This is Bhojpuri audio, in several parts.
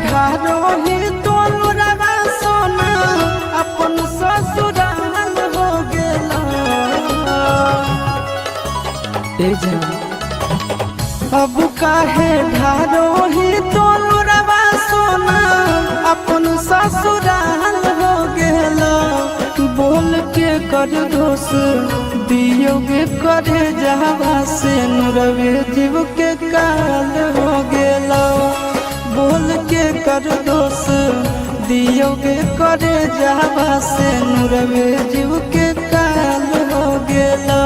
ढारोही तोलुरवा सोना अपन ससुराल हो गेला। अब काहे ढारोही तोलुरवा सोना अपन ससुराल हो गेला। बोल के कर दोष दियोगे करे जहवा से नुरवे जीव के काल हो गेला। बोल के कर दोष दियोगे करे जहवा से नुरवे जीव के काल हो गेला।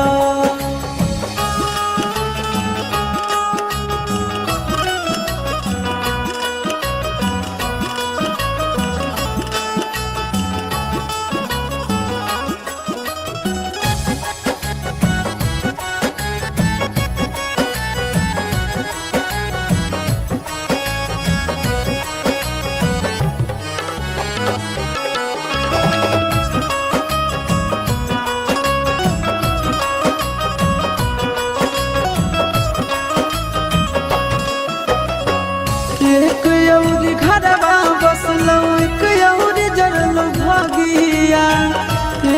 एक औरी घरवा बसलौ एक औरी जरलौ भागिया।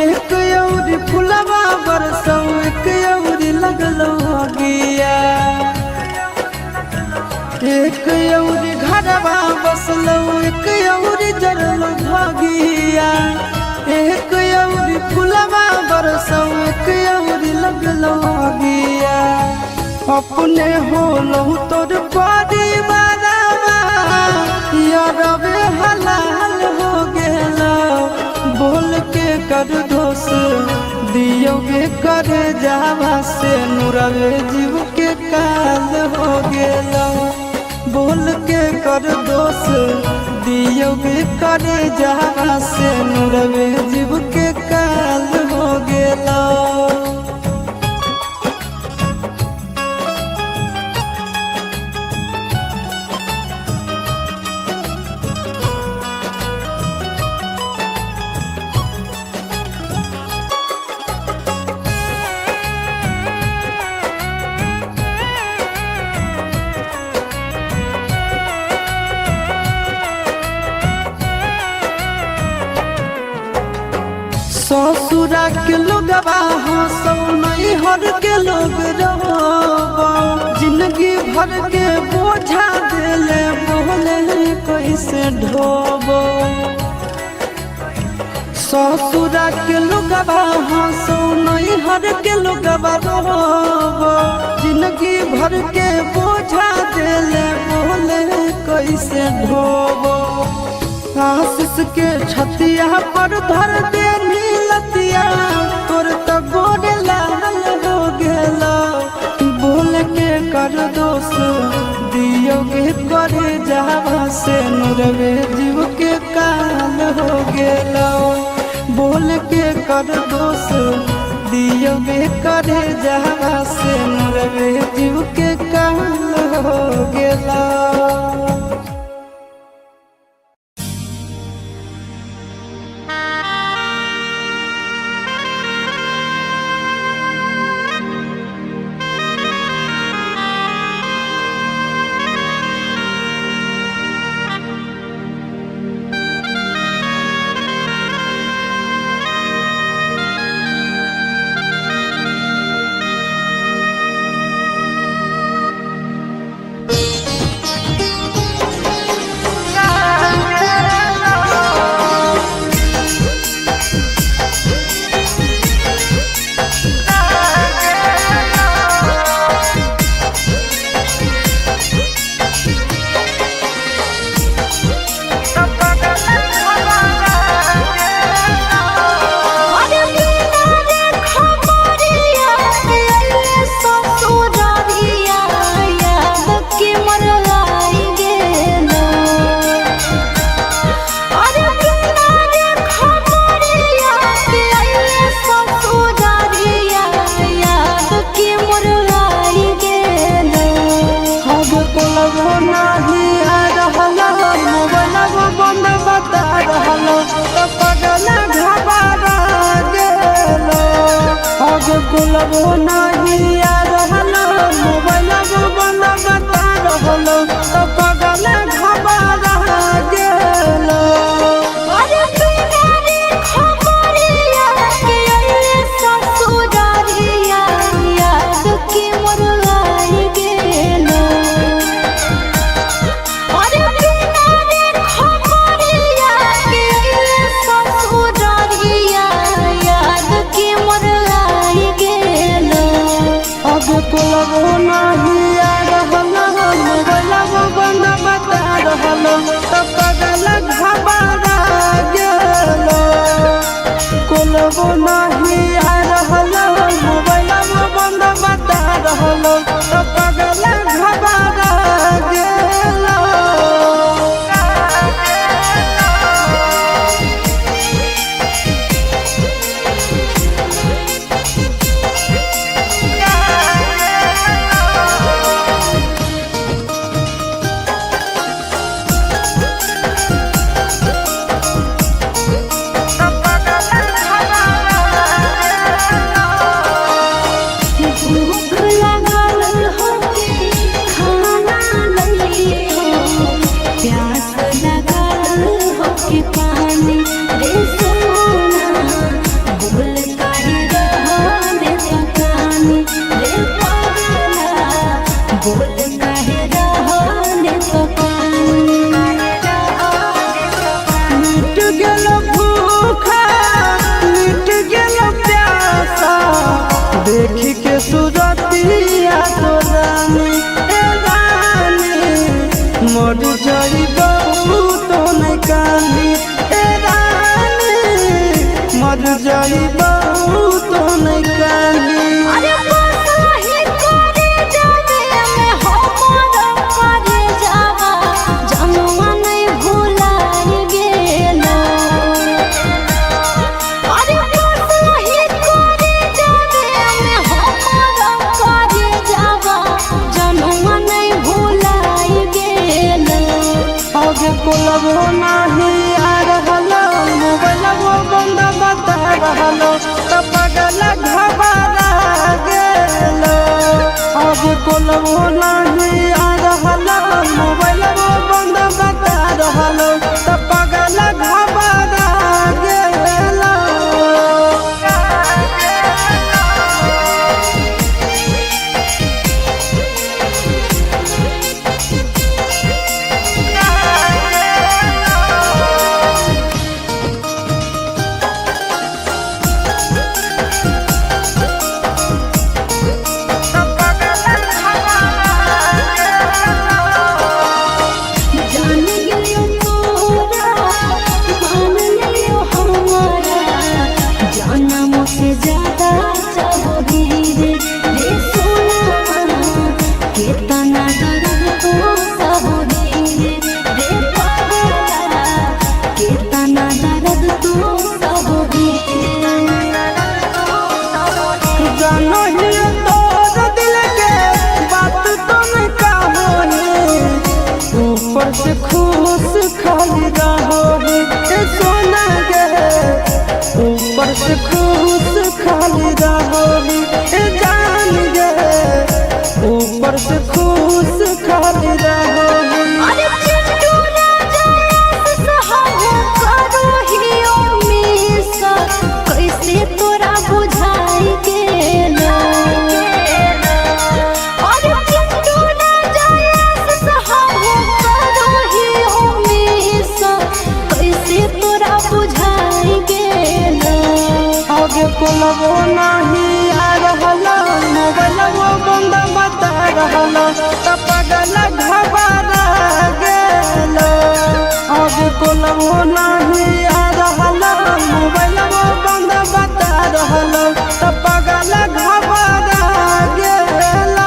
एक औरी फुलवा बरसौ एक औरी लगलौ भागिया। एक औरी घरवा बसलौ एक औरी जरलौ भागिया। एक औरी फुलवा बरसौ एक औरी लगलौ भागिया। अपने होलौ तोर परिवारवा यारवे हलाल हो गेला। बोल के कर दोष दियोगे करे जावा से नुरवे जीव के काल हो गेला। बोल के कर दोष दियोगे करे जावा से नुरवे जीव के काल हो गेला। ससुरा के लोगवा हंसौ नैहर के लोग रोबौ। जिंदगी भर के बोझा देले बोले कैसे ढोबो। ससुरा के लोगवा हंसौ नैहर के लोगवा रोबौ। जिंदगी भर के बोझा देले बोले कैसे ढोबो। आशीष के छतिया पर धर दे नीलतिया तोर तो गोरे लाल हो गेला। बोल के कर दोष दियोगे करे जावा से नुरवे जीव के काल हो गेला। बोल के कर दोष दियोगे करे जावा से नुरवे जीव के काल हो गेला। गुलबो नहीं आ रहलो मोबाइल बंद बता रहलो तो पगल घबरा कोलबो नहीं आ रहल मोबाइलबो बंद बता रहल तब पगल घबरा गेल कोलबो नहीं आ रहल मोबाइलबो बंद बता रहल तब पगल घबरा गेल देखी के सूरतिया तो रानी मर जाइबो तो नहीं कानी रानी मर जाइबो तो नहीं कानी कोलबो नहीं आ रहल मोबाइलबो बंद बता रहल तब पगल घबरा गेल अब कोलबो नहीं आ रहल मोबाइलबो बंद बता रहल तब पगल घबरा गेल से खुश खाली रहोगे सोना गे ऊपर से खुश खाली रहोगे जान गे ऊपर से खुश खाली रहोगे कैसे तोरा बुझाई गेल कोलबो नहीं आ रहल मोबाइलबो बंद बता रहल तब पगल घबरा गेल अब कोलबो नहीं आ रहल मोबाइलबो बंद बता रहल तब पगल घबरा गेल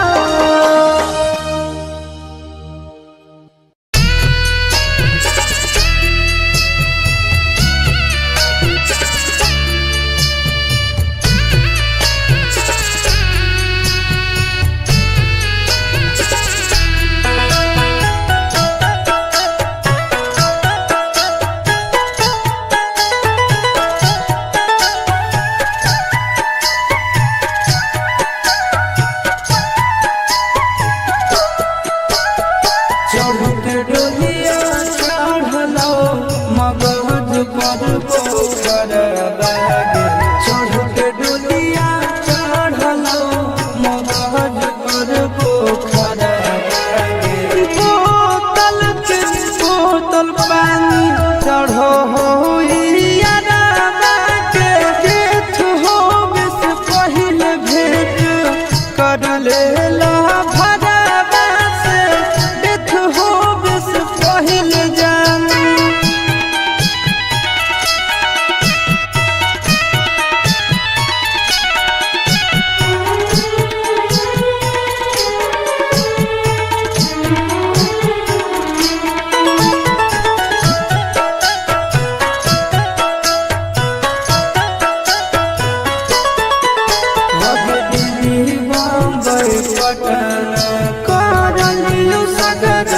बम्बई पटना करलियो सगर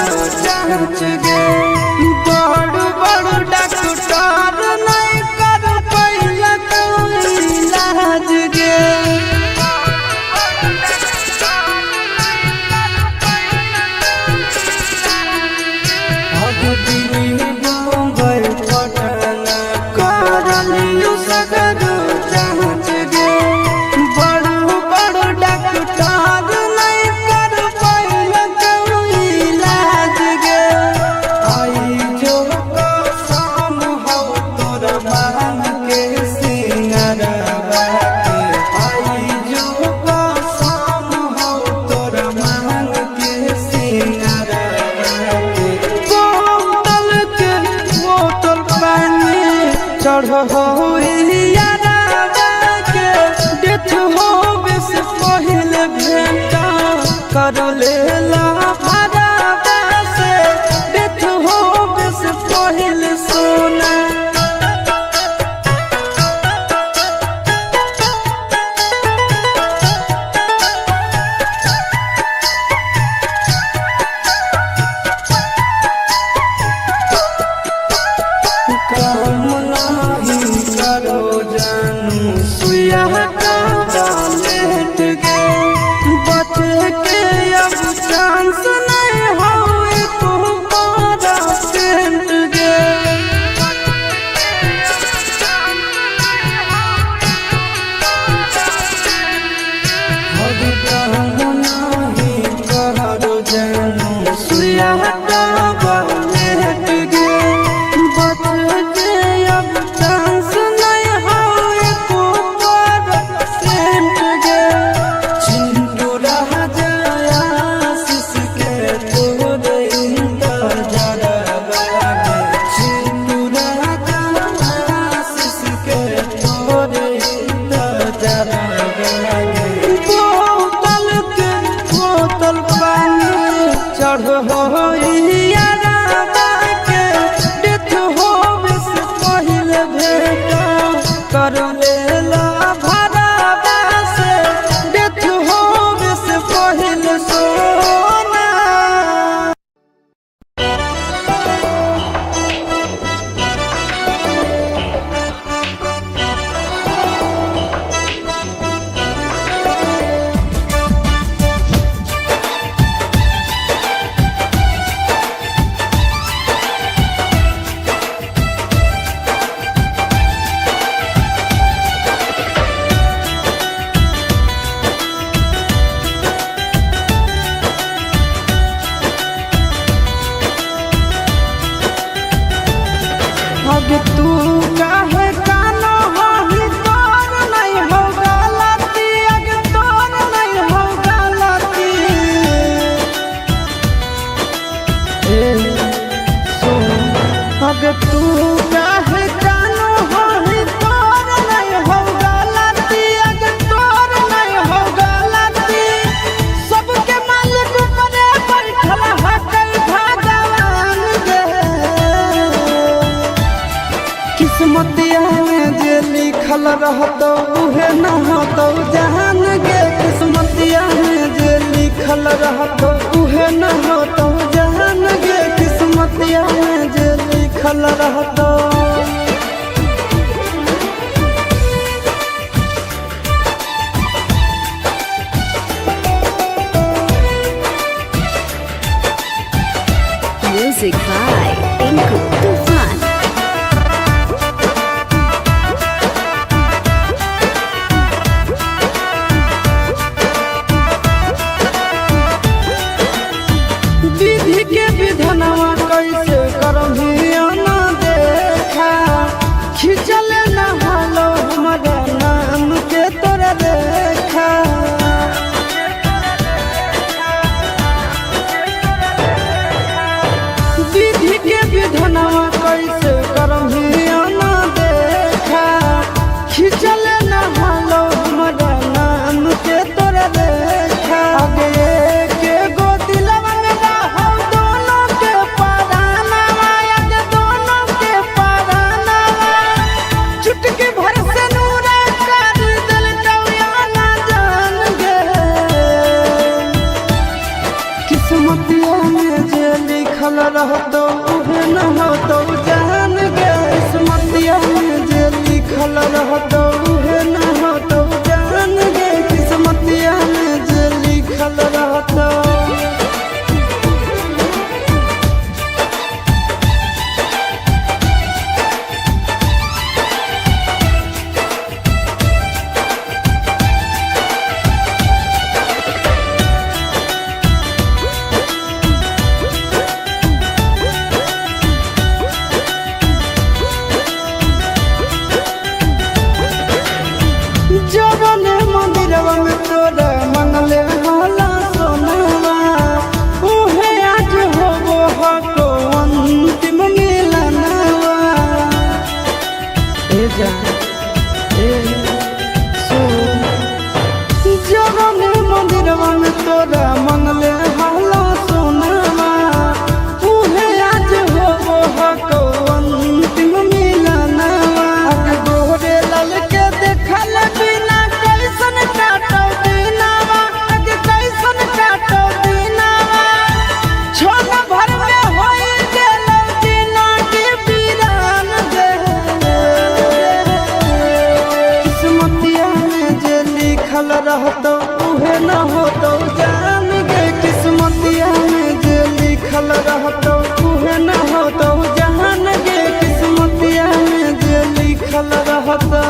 जांच गे बड़ बड़ डॉक्टर नहीं कर पैला कोई इलाज गे अब दिल्ली बम्बई पटना करलियो सगर जांच गे बड़ बड़ डॉक्टर नहीं कर पैला कोई इलाज गे आई जो कसम हो तोर मांग के सिंगरवा के आई जो कसम हो तोर मांग के सिंगरवा के बोतल पानी चढ़ हो यारवा के डेथ हो से पहले भेंटा कर लेला भरावा से डेथ हो से पहले सोना काम नहीं करो जानू सुइया लेट गे बचे के अब चांस नहीं हो तू बड़ा सेंट गे अब काम नहीं करो जानू सुइया लेट गे बोतल पानी चढ़ हो यारवा के डेथ हो से पहले भेंटा कर लेला भरावा से डेथ हो से पहले सोना अब तू काहे कानो होही तोर नहीं हो गलती अग तोर नहीं हो गलती सुन अग तू काहे कानो होही तोर नहीं हो गलती अग तोर नहीं हो गलती सबके मालिक बने बैठल हकल भगवान गे किस्मतिया में जे लिखल रहतो उहे न होतो जहान गे किस्मतिया में जे लिखल रहतो उहे न होतो जहान गे किस्मतिया में जे लिखल रहतो Music by Tinku Tufan. विधि के विधनवा कैसे करही ना देखा खिंचल न हालो हमारा नाम के तोरा रेखा विधि के विधनवा लिखल रहतो उहे न होतो जान गे किस्मतिया में जे लिखल रहतो उहे न होतो जान गे किस्मतिया में जे लिखल रहतो। जवने मंदिरवा में तोरा मंगले वाला सोनावा उहे आज होबो हको अंतिम मिलनवा। ए जा ए सो जवने मंदिरवा में तोरा मंगले वाला सोनावा उहे आज होबो हको अंतिम मिलनवा। आगे गोरे लाल के देखल बिना कैसन काटो दिनावा आगे कैसन काटो दिनावा छोन भर में होई गेलो जिंदगी वीरान गे किस्मतिया में जे लिखल रहतो उहे न होतो जान गे किस्मतिया में जे लिखल रहतो उहे न होतो जान गे किस्मतिया में जे लिखल रहतो।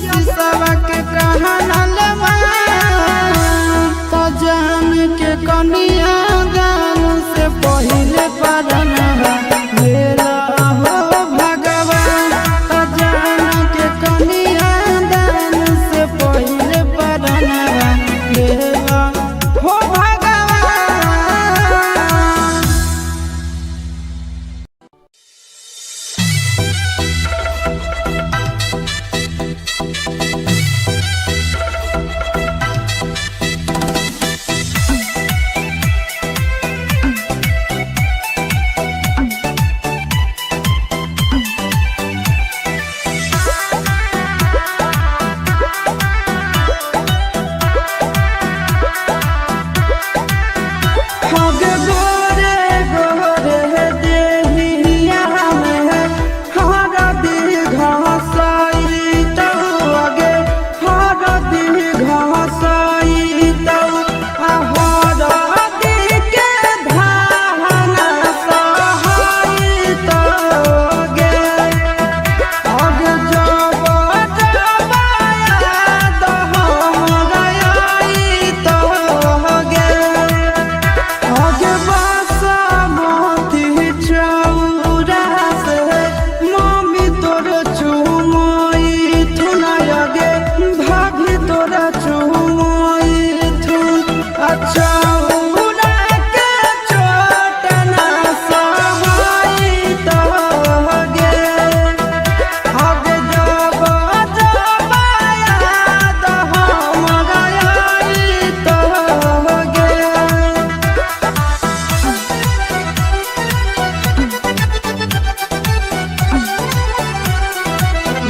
शीशवा के कहल तो जान के कनिया गान से पहले परनवा लेला हो भगवान तो जान के कनिया गान से पहले परनवा लेला हो भगवान।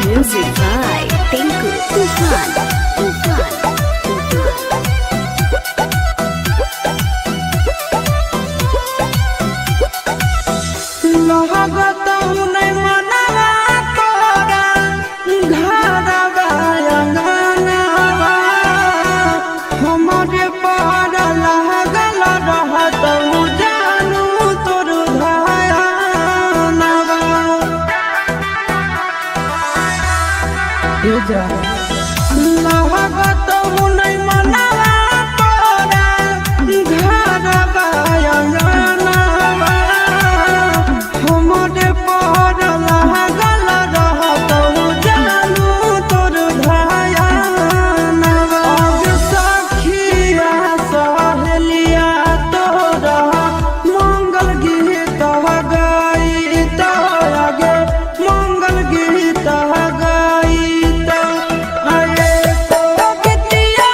Music by Tinku Tufan. Tufan. Tufan. लगत नहीं मनवा तोरा घरवा अंगनवा हमरे पर लागल रहत जानू तोर धयानवा लगत नहीं मनवा तोरा घरवा अंगनवा हमरे पर लागल रहत जानू तोर धयानवा सखिया सहेलिया तोरा मंगल गीत गईत आगे मंगल गीत गईत अरे तो गीतिया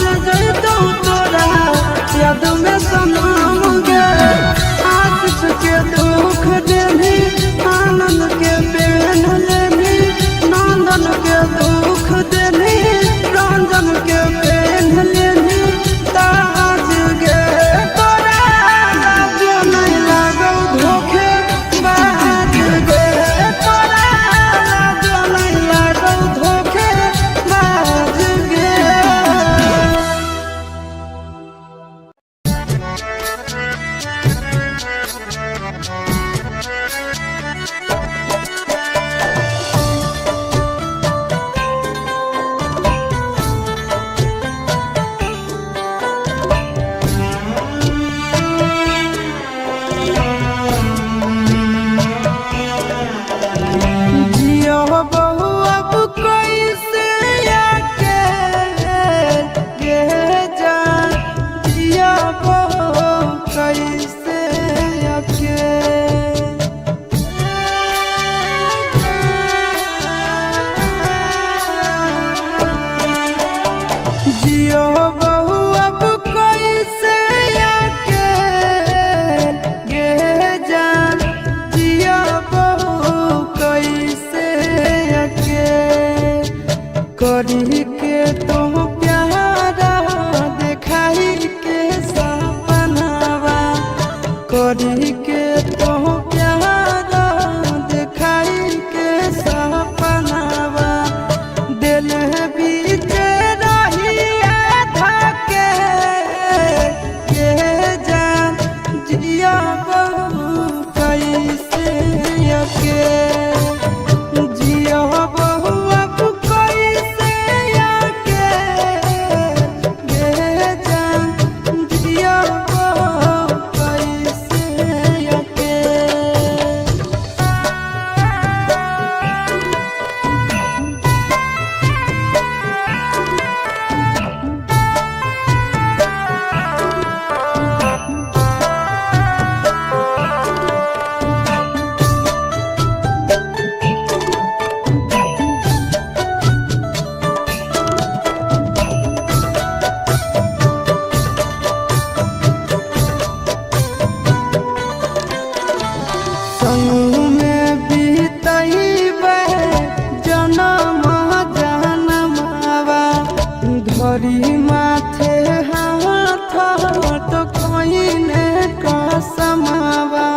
मर जैतौ तोरा याद में सनम गे। आशीष के दुख देली आनंद के पेन लेली, नंदन के दुख देली रंजन के पेन लेली। ताज गे तोरा लागे नहीं लागौ धोखे बाज गे, तोरा लागे नहीं लागौ धोखे बाज गे। जियो बहू अब कैसे अकेले गे जान, जियो बहू कैसे अकेले। जियो बहू अब कैसे अकेले गे जान, जियो बहू कैसे अकेले। करी के तो प्यारा देखाई के सपनावा, करी के तो प्यारा देखाई के सपनावा। दिल बीच रहिया धके ये जान, जिया बहू कैसे अकेले। जिया बहू अब कैसे अकेले गे जान, जिया बहू कैसे अकेले। संग में बीतैबे जनम जनमावा, धरी माथे हाथ तो कोई ने कसमावा।